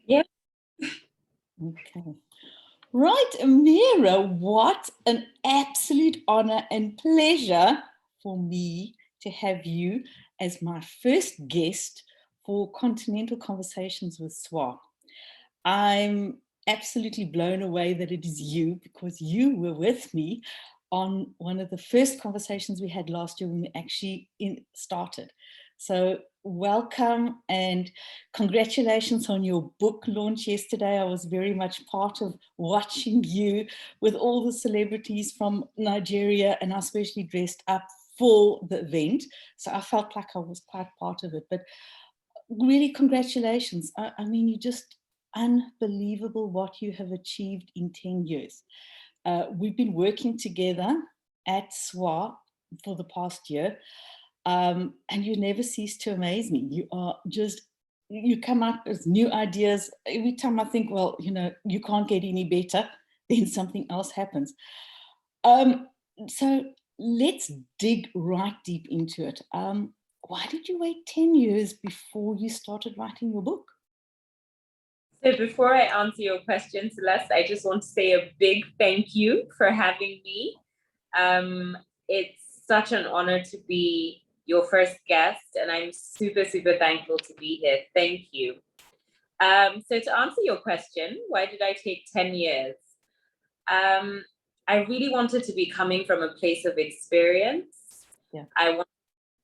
Yeah. Okay. Right, Ameera, what an absolute honor and pleasure for me to have you as my first guest for Continental Conversations with SWAA. I'm absolutely blown away that it is you, because you were with me on one of the first conversations we had last year when we actually started. So welcome and congratulations on your book launch yesterday. I was very much part of watching you with all the celebrities from Nigeria, and I especially dressed up for the event. So I felt like I was quite part of it. But really, congratulations. I mean, you just unbelievable what you have achieved in 10 years. We've been working together at SWAA for the past year, and you never cease to amaze me. You are just, you come up with new ideas. Every time I think, well, you know, you can't get any better, then something else happens. So let's dig right deep into it. Why did you wait 10 years before you started writing your book? So before I answer your question, Celeste, I just want to say a big thank you for having me. It's such an honor to be your first guest, and I'm super, super thankful to be here. Thank you. So to answer your question, why did I take 10 years? I really wanted to be coming from a place of experience. Yeah. I wanted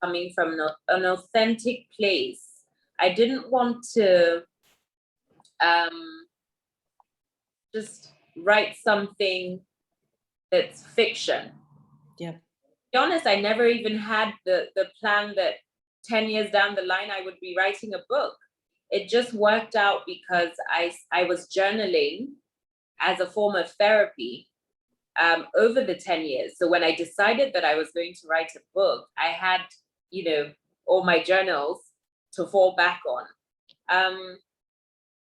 coming from an authentic place. I didn't want to just write something that's fiction. Yeah. To be honest, I never even had the plan that 10 years down the line I would be writing a book. It just worked out because I was journaling as a form of therapy over the 10 years. So when I decided that I was going to write a book, I had, you know, all my journals to fall back on.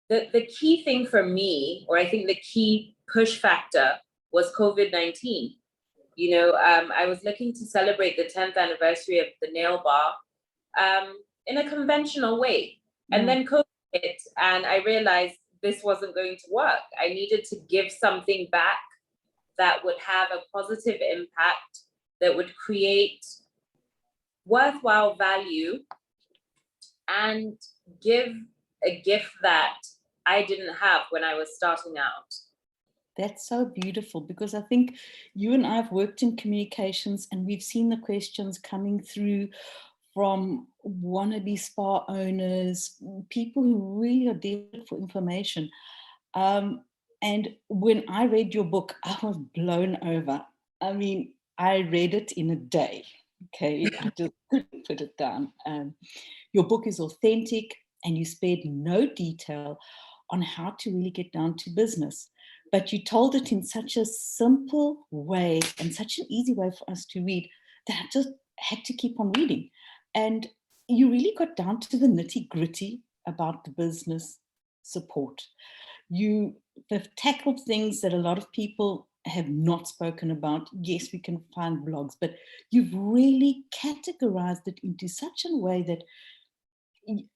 The key thing for me, or I think the key push factor, was COVID-19. You know, I was looking to celebrate the 10th anniversary of the nail bar in a conventional way. And then COVID hit, and I realized this wasn't going to work. I needed to give something back that would have a positive impact, that would create worthwhile value, and give a gift that I didn't have when I was starting out. That's so beautiful, because I think you and I have worked in communications, and we've seen the questions coming through from wannabe spa owners, people who really are desperate for information. And when I read your book, I was blown over. I mean, I read it in a day. Okay, I just couldn't put it down. Your book is authentic, and you spared no detail on how to really get down to business. But you told it in such a simple way and such an easy way for us to read that I just had to keep on reading. And you really got down to the nitty gritty about the business support. You have tackled things that a lot of people have not spoken about. Yes, we can find blogs, but you've really categorized it into such a way that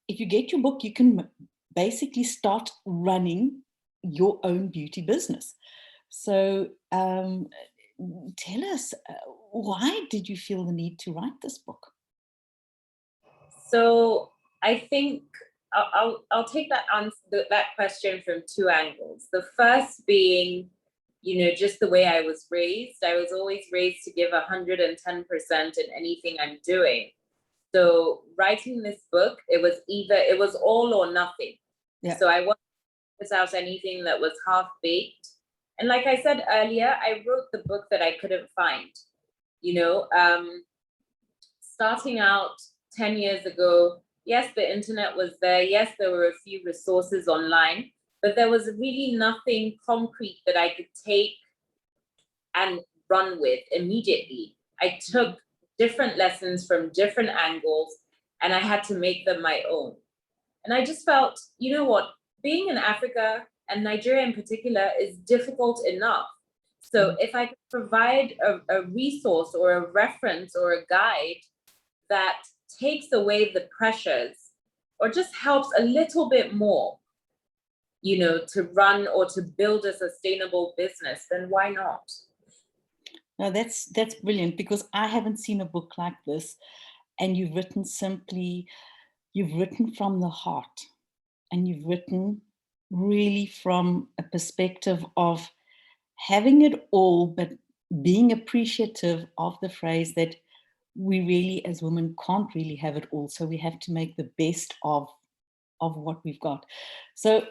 if you get your book, you can basically start running your own beauty business. So tell us, why did you feel the need to write this book? So I think I'll take that that question from two angles. The first being, you know, just the way I was raised. I was always raised to give 110% in anything I'm doing. So writing this book, it was all or nothing. Yeah. So I wasn't put out anything that was half baked. And like I said earlier, I wrote the book that I couldn't find. You know, starting out 10 years ago, yes, the internet was there. Yes, there were a few resources online, but there was really nothing concrete that I could take and run with immediately. I took different lessons from different angles, and I had to make them my own. And I just felt, you know what, being in Africa, and Nigeria in particular, is difficult enough. So if I could provide a resource or a reference or a guide that takes away the pressures or just helps a little bit more, to run or to build a sustainable business, then why not? No, that's brilliant, because I haven't seen a book like this, and you've written from the heart, and you've written really from a perspective of having it all, but being appreciative of the phrase that we really, as women, can't really have it all. So we have to make the best of what we've got. So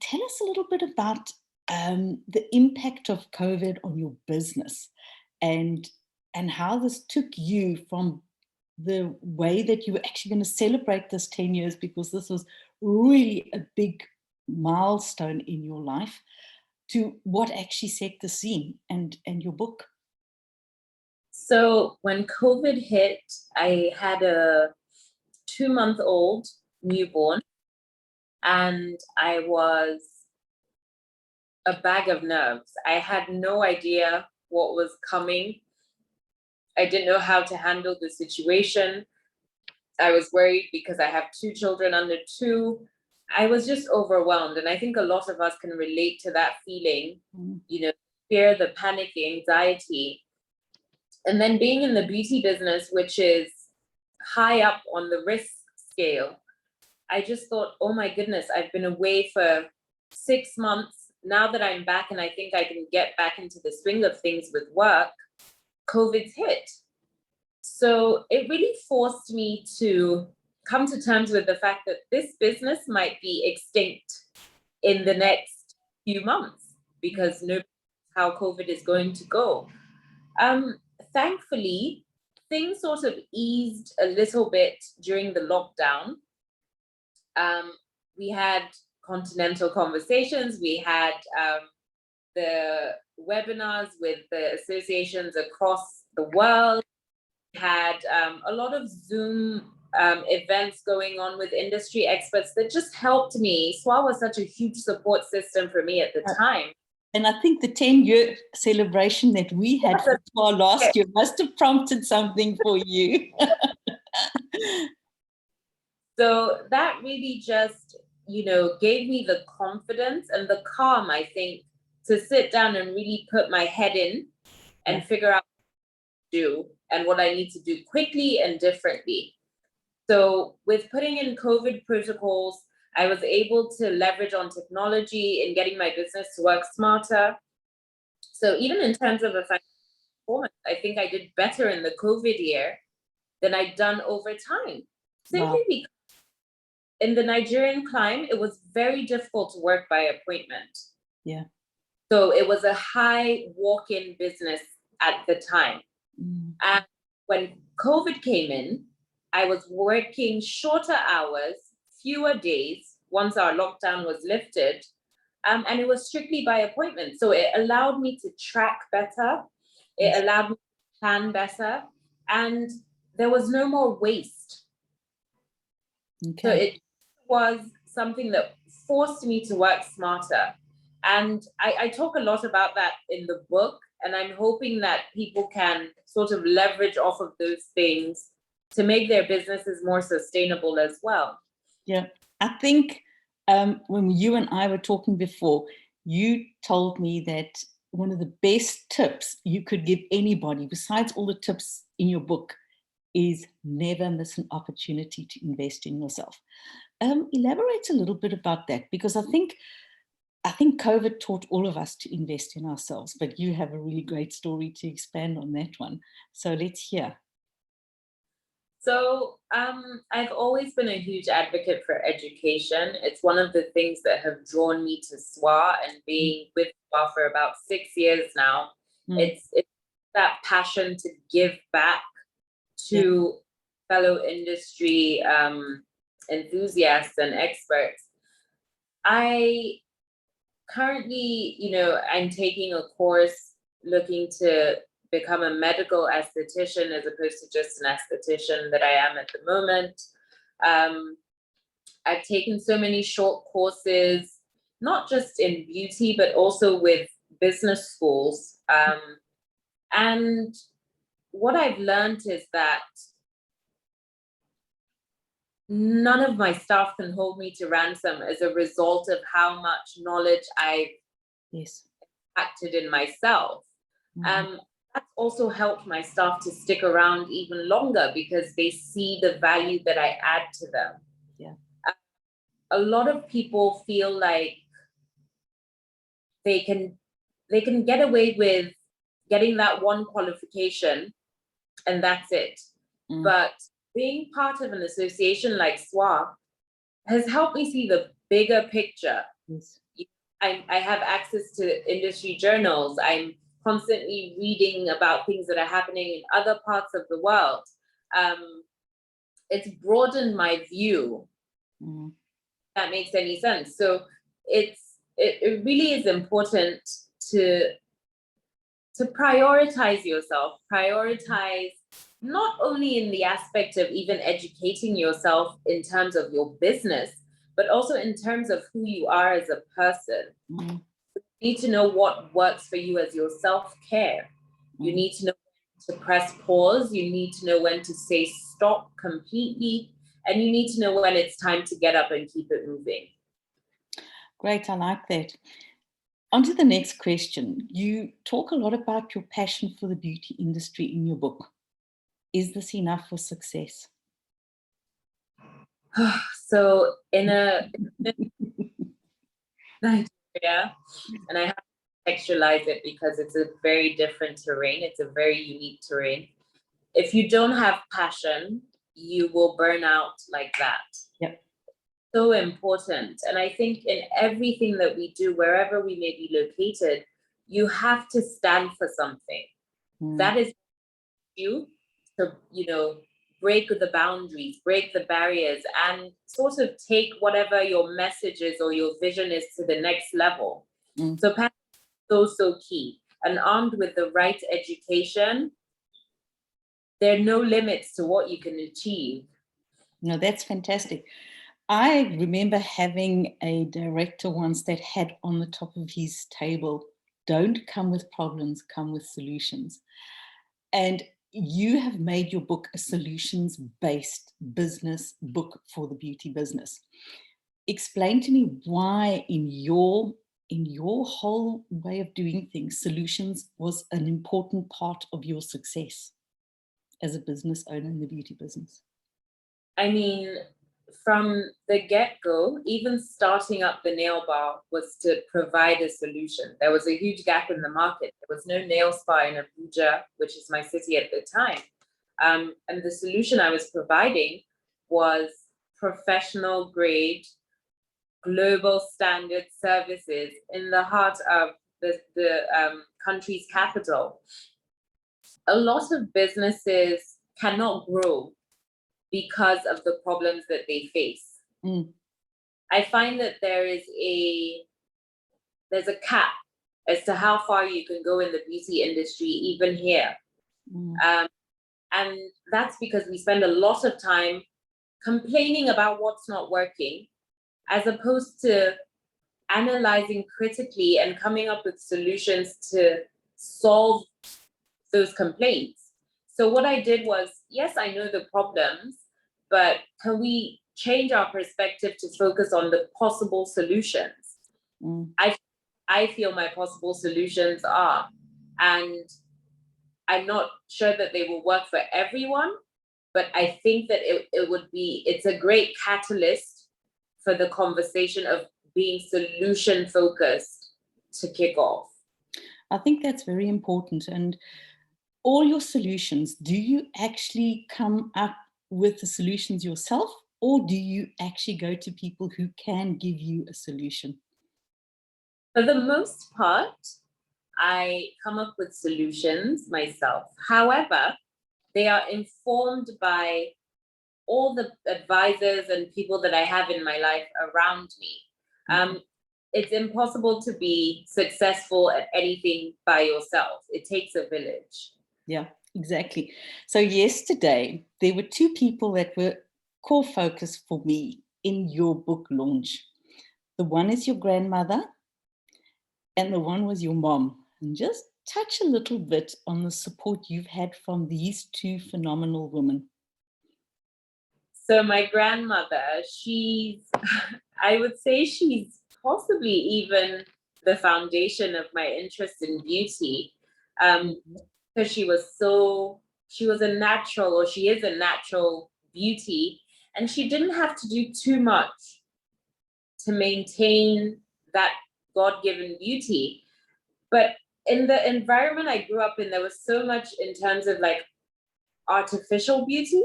tell us a little bit about the impact of COVID on your business, and how this took you from the way that you were actually going to celebrate this 10 years, because this was really a big milestone in your life, to what actually set the scene and your book. So when COVID hit, I had a 2-month-old newborn, and I was a bag of nerves. I had no idea what was coming. I didn't know how to handle the situation. I was worried because I have 2 children under 2. I was just overwhelmed. And I think a lot of us can relate to that feeling, fear, the panic, the anxiety. And then being in the beauty business, which is high up on the risk scale, I just thought, oh my goodness, I've been away for 6 months. Now that I'm back and I think I can get back into the swing of things with work, COVID's hit. So it really forced me to come to terms with the fact that this business might be extinct in the next few months, because nobody knows how COVID is going to go. Thankfully, things sort of eased a little bit during the lockdown. We had Continental conversations. We had the webinars with the associations across the world. We had a lot of Zoom events going on with industry experts that just helped me. SWAA was such a huge support system for me at the time. And I think the 10-year celebration that we had for SWAA last year must have prompted something for you. So that really just, gave me the confidence and the calm, I think, to sit down and really put my head in and figure out what to do and what I need to do quickly and differently. So with putting in COVID protocols, I was able to leverage on technology in getting my business to work smarter. So even in terms of a financial performance, I think I did better in the COVID year than I'd done over time. Simply because in the Nigerian climate, it was very difficult to work by appointment. Yeah. So it was a high walk-in business at the time. And when COVID came in, I was working shorter hours, fewer days once our lockdown was lifted. And it was strictly by appointment. So it allowed me to track better. It allowed me to plan better. And there was no more waste. Okay. So it was something that forced me to work smarter. And I talk a lot about that in the book. And I'm hoping that people can sort of leverage off of those things to make their businesses more sustainable as well. Yeah, I think when you and I were talking before, you told me that one of the best tips you could give anybody, besides all the tips in your book, is never miss an opportunity to invest in yourself. Elaborate a little bit about that, because I think COVID taught all of us to invest in ourselves, but you have a really great story to expand on that one. So let's hear. So I've always been a huge advocate for education. It's one of the things that have drawn me to SWAA, and being with SWAA for about 6 years now. It's that passion to give back to fellow industry enthusiasts and experts. I currently, I'm taking a course looking to become a medical esthetician as opposed to just an esthetician that I am at the moment. I've taken so many short courses, not just in beauty, but also with business schools. And what I've learned is that none of my staff can hold me to ransom as a result of how much knowledge I've acted in myself. That's also helped my staff to stick around even longer because they see the value that I add to them. Yeah. A lot of people feel like they can get away with getting that one qualification and that's it. But being part of an association like SWAA has helped me see the bigger picture. Yes. I have access to industry journals. I'm constantly reading about things that are happening in other parts of the world. It's broadened my view. If that makes any sense. So it really is important to prioritize yourself, prioritize not only in the aspect of even educating yourself in terms of your business, but also in terms of who you are as a person. You need to know what works for you as your self-care. You need to know when to press pause. You need to know when to say stop completely. And you need to know when it's time to get up and keep it moving. Great, I like that. On to the next question. You talk a lot about your passion for the beauty industry in your book. Is this enough for success? So in Nigeria, and I have to contextualize it because it's a very different terrain. It's a very unique terrain. If you don't have passion, you will burn out like that. Yep. So important. And I think in everything that we do, wherever we may be located, you have to stand for something. That is you to, break the boundaries, break the barriers, and sort of take whatever your message is or your vision is to the next level. So passion is so key. And armed with the right education, there are no limits to what you can achieve. No, that's fantastic. I remember having a director once that had on the top of his table, don't come with problems, come with solutions. And you have made your book a solutions-based business book for the beauty business. Explain to me why in your whole way of doing things, solutions was an important part of your success as a business owner in the beauty business. I mean, from the get-go, even starting up the nail bar was to provide a solution. There was a huge gap in the market. There was no nail spa in Abuja, which is my city at the time. And the solution I was providing was professional grade, global standard services in the heart of the country's capital. A lot of businesses cannot grow because of the problems that they face. I find that there's a cap as to how far you can go in the beauty industry, even here. And that's because we spend a lot of time complaining about what's not working, as opposed to analyzing critically and coming up with solutions to solve those complaints. So what I did was, yes, I know the problems, but can we change our perspective to focus on the possible solutions? I feel my possible solutions are, and I'm not sure that they will work for everyone, but I think that it's a great catalyst for the conversation of being solution focused to kick off. I think that's very important. And all your solutions, do you actually come up with the solutions yourself, or do you actually go to people who can give you a solution? For the most part, I come up with solutions myself. However, they are informed by all the advisors and people that I have in my life around me. It's impossible to be successful at anything by yourself. It takes a village. Yeah, exactly. So yesterday, there were two people that were core focus for me in your book launch. The one is your grandmother, and the one was your mom. And just touch a little bit on the support you've had from these two phenomenal women. So my grandmother, I would say she's possibly even the foundation of my interest in beauty. Because she was a natural, or she is a natural beauty, and she didn't have to do too much to maintain that God-given beauty. But in the environment I grew up in, there was so much in terms of like artificial beauty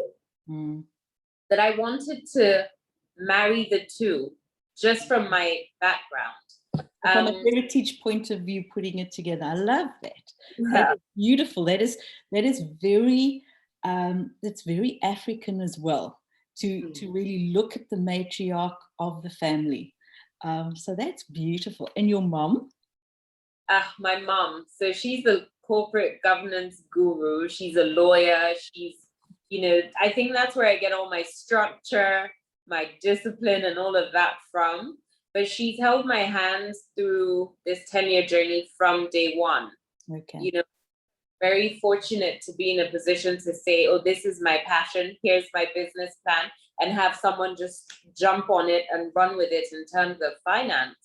that I wanted to marry the two just from my background. From a heritage point of view, putting it together. I love that. Yeah. That is beautiful. That is very that's very African as well, to really look at the matriarch of the family. So that's beautiful. And your mom? My mom. So she's a corporate governance guru. She's a lawyer. She's, I think that's where I get all my structure, my discipline, and all of that from. But she's held my hands through this 10-year journey from day one. Okay. Very fortunate to be in a position to say, oh, this is my passion. Here's my business plan, and have someone just jump on it and run with it in terms of finance.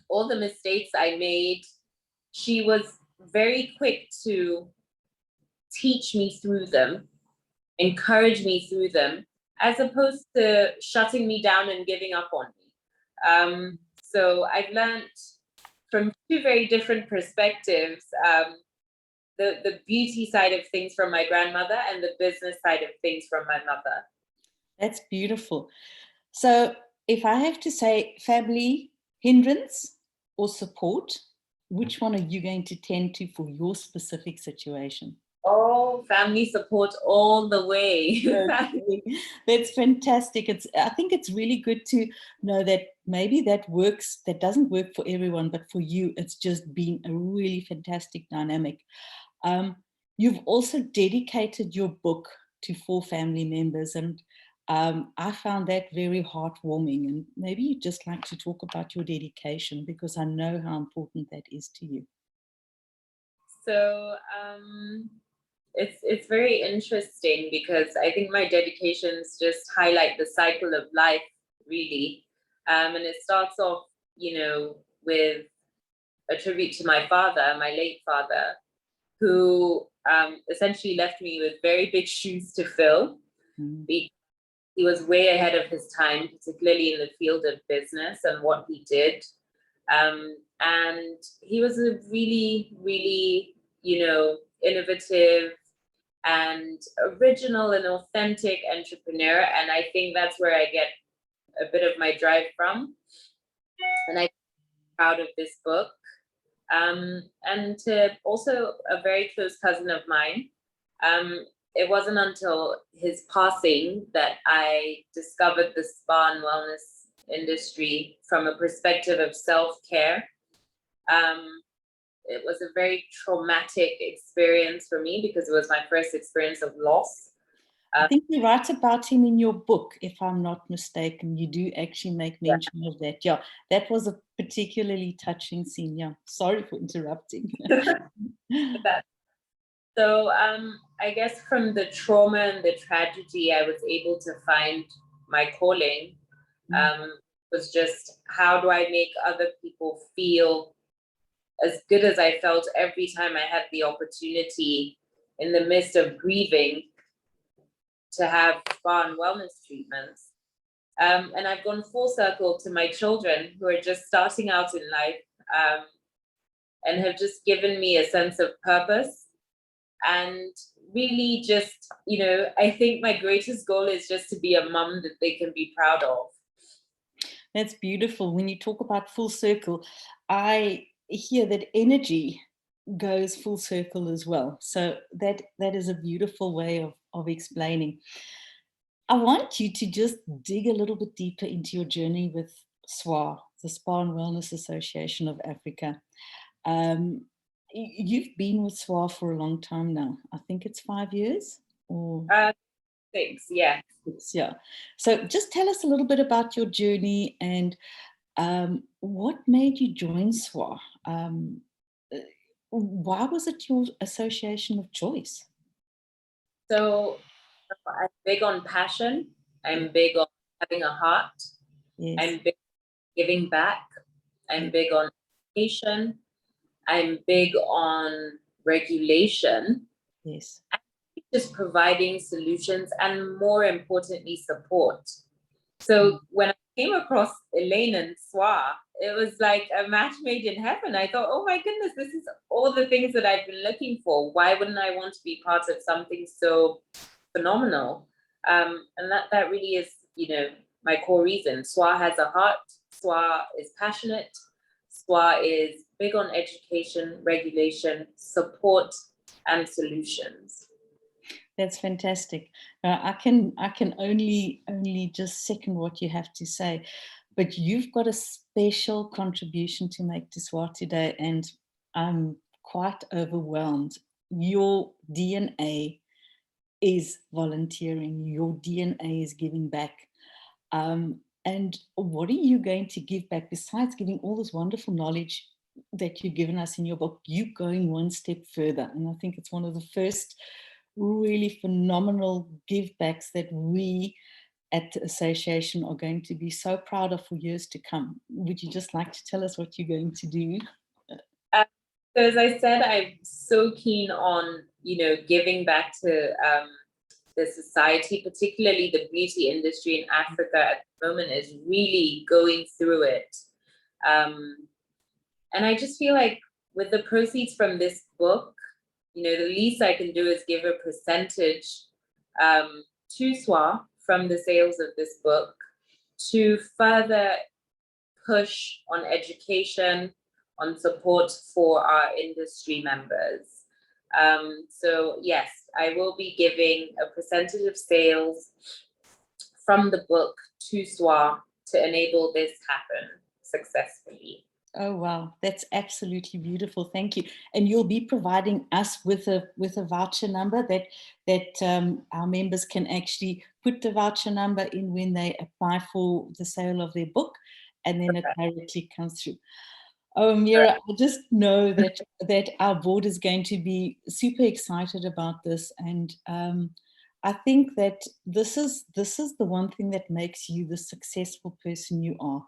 All the mistakes I made, she was very quick to teach me through them, encourage me through them, as opposed to shutting me down and giving up on me. So I've learned from two very different perspectives, the beauty side of things from my grandmother and the business side of things from my mother. That's beautiful. So if I have to say family hindrance or support, which one are you going to tend to for your specific situation? Oh, family support all the way. Okay. That's fantastic. I think it's really good to know that maybe that doesn't work for everyone, but for you, it's just been a really fantastic dynamic. You've also dedicated your book to 4 family members, and I found that very heartwarming. And maybe you'd just like to talk about your dedication, because I know how important that is to you. So it's very interesting, because I think my dedications just highlight the cycle of life, really. And it starts off, with a tribute to my father, my late father, who essentially left me with very big shoes to fill. He was way ahead of his time, particularly in the field of business and what he did. And he was a really, really, innovative and original and authentic entrepreneur. And I think that's where I get a bit of my drive from. And I'm proud of this book. And to also a very close cousin of mine. It wasn't until his passing that I discovered the spa and wellness industry from a perspective of self-care. It was a very traumatic experience for me, because it was my first experience of loss. I think you write about him in your book, if I'm not mistaken. You do actually make mention of that. Yeah, that was a particularly touching scene. Yeah, sorry for interrupting. So I guess from the trauma and the tragedy, I was able to find my calling. Was just, how do I make other people feel as good as I felt every time I had the opportunity in the midst of grieving to have spa and wellness treatments. And I've gone full circle to my children, who are just starting out in life, and have just given me a sense of purpose. And really just, I think my greatest goal is just to be a mum that they can be proud of. That's beautiful. When you talk about full circle, I hear that energy goes full circle as well. So that is a beautiful way of explaining. I want you to just dig a little bit deeper into your journey with SWAA, the Spa and Wellness Association of Africa. You've been with SWAA for a long time now. I think it's 5 years, or 6, yeah. 6, yeah. So just tell us a little bit about your journey, and what made you join SWAA? Why was it your association of choice? So I'm big on passion. I'm big on having a heart. Yes. I'm big on giving back. I'm big on education. I'm big on regulation. Yes. Just providing solutions and, more importantly, support. So when I came across Elaine and SWAA, it was like a match made in heaven. I thought, oh my goodness, this is all the things that I've been looking for. Why wouldn't I want to be part of something so phenomenal? And that really is, my core reason. SWAA has a heart. SWAA is passionate. SWAA is big on education, regulation, support, and solutions. That's fantastic. I can only just second what you have to say, but you've got a special contribution to make to SWAA today, and I'm quite overwhelmed. Your DNA is volunteering. Your DNA is giving back. And what are you going to give back besides giving all this wonderful knowledge that you've given us in your book? You going one step further, and I think it's one of the first really phenomenal give backs that we at the association are going to be so proud of for years to come. Would you just like to tell us what you're going to do? So as I said, I'm so keen on, giving back to the society, particularly the beauty industry in Africa at the moment is really going through it. And I just feel like with the proceeds from this book, the least I can do is give a percentage to SWAA from the sales of this book to further push on education, on support for our industry members. So yes, I will be giving a percentage of sales from the book to SWAA to enable this happen successfully. Oh wow, that's absolutely beautiful. Thank you. And you'll be providing us with a voucher number that our members can actually put the voucher number in when they apply for the sale of their book, and then it directly comes through. Oh, Ameera, I just know that our board is going to be super excited about this, and I think that this is the one thing that makes you the successful person you are.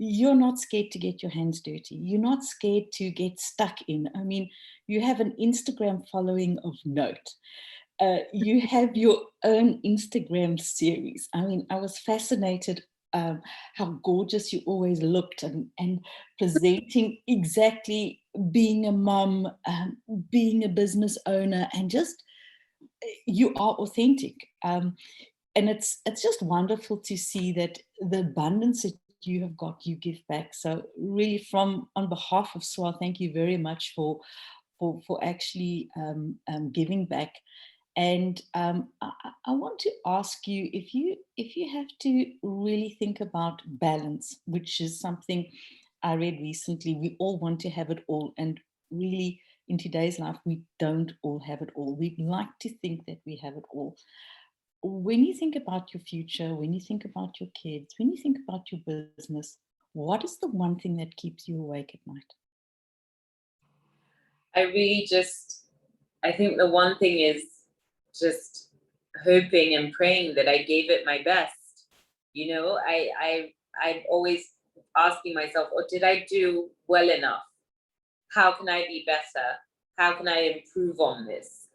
You're not scared to get your hands dirty. You're not scared to get stuck in. I mean, you have an Instagram following of note. You have your own Instagram series. I mean, I was fascinated how gorgeous you always looked, and presenting exactly being a mom, being a business owner, and just you are authentic. And it's just wonderful to see that the abundance that you have got, you give back. So really, on behalf of SWAA, thank you very much for actually giving back. And I want to ask you, if you have to really think about balance, which is something I read recently. We all want to have it all, and really in today's life we don't all have it all. We'd like to think that we have it all. When you think about your future, when you think about your kids, when you think about your business, what is the one thing that keeps you awake at night? I think the one thing is just hoping and praying that I gave it my best. I'm always asking myself, oh, did I do well enough? How can I be better? How can I improve on this?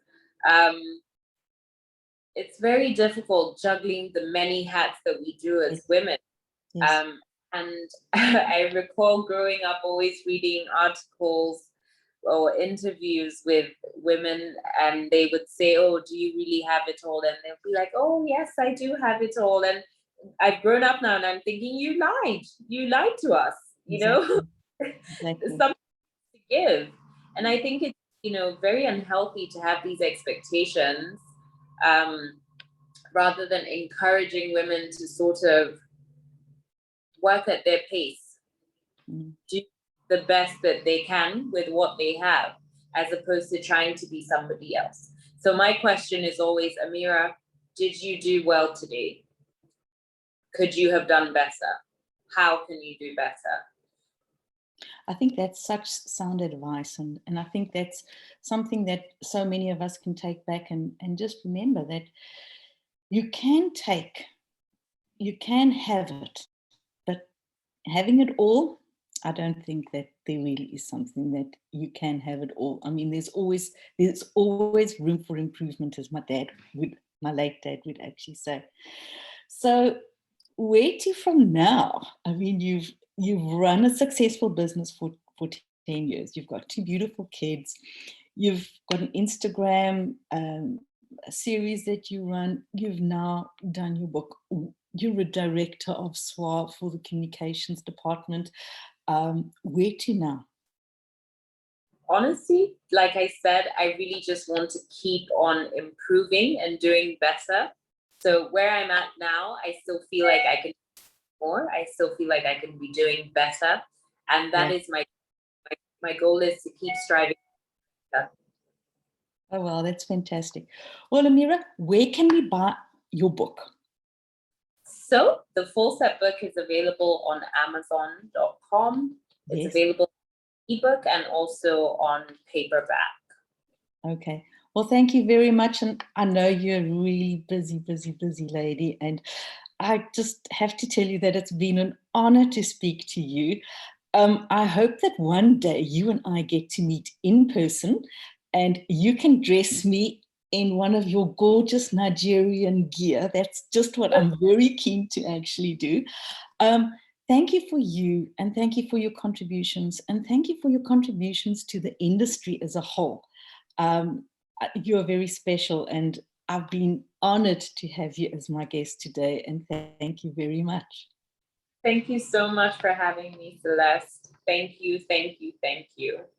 It's very difficult juggling the many hats that we do as women. Yes. And I recall growing up always reading articles or interviews with women, and they would say, oh, do you really have it all? And they'll be like, oh, yes, I do have it all. And I've grown up now and I'm thinking, you lied to us, Exactly. Exactly. something to give. And I think it's, very unhealthy to have these expectations, rather than encouraging women to sort of work at their pace, do the best that they can with what they have, as opposed to trying to be somebody else. So my question is always, Ameera, did you do well today? Could you have done better? How can you do better? I think that's such sound advice, and I think that's something that so many of us can take back and just remember that you can have it, but having it all, I don't think that there really is something that you can have it all. I mean, there's always room for improvement, as my late dad would actually say. So where to from now? I mean, you've run a successful business for 10 years. You've got 2 beautiful kids. You've got an Instagram a series that you run. You've now done your book. You're a director of SWAA for the communications department. Where to now? Honestly, like I said, I really just want to keep on improving and doing better. So where I'm at now, I still feel like I can do more. I still feel like I can be doing better. And that is my goal, is to keep striving. Oh, well, that's fantastic. Well, Ameera, where can we buy your book? So the full set book is available on Amazon.com. It's Yes. available ebook and also on paperback. Okay. Well, thank you very much. And I know you're a really busy lady. And I just have to tell you that it's been an honor to speak to you. I hope that one day you and I get to meet in person and you can dress me in one of your gorgeous Nigerian gear. That's just what I'm very keen to actually do. Thank you for you, and thank you for your contributions, and thank you for your contributions to the industry as a whole. You are very special, and I've been honored to have you as my guest today, and thank you very much. Thank you so much for having me, Celeste. Thank you.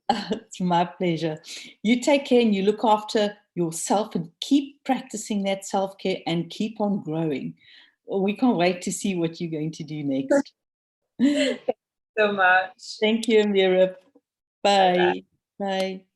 It's my pleasure. You take care and you look after yourself and keep practicing that self-care and keep on growing. We can't wait to see what you're going to do next. Thank you so much. Thank you, Ameera. Bye. Bye-bye. Bye.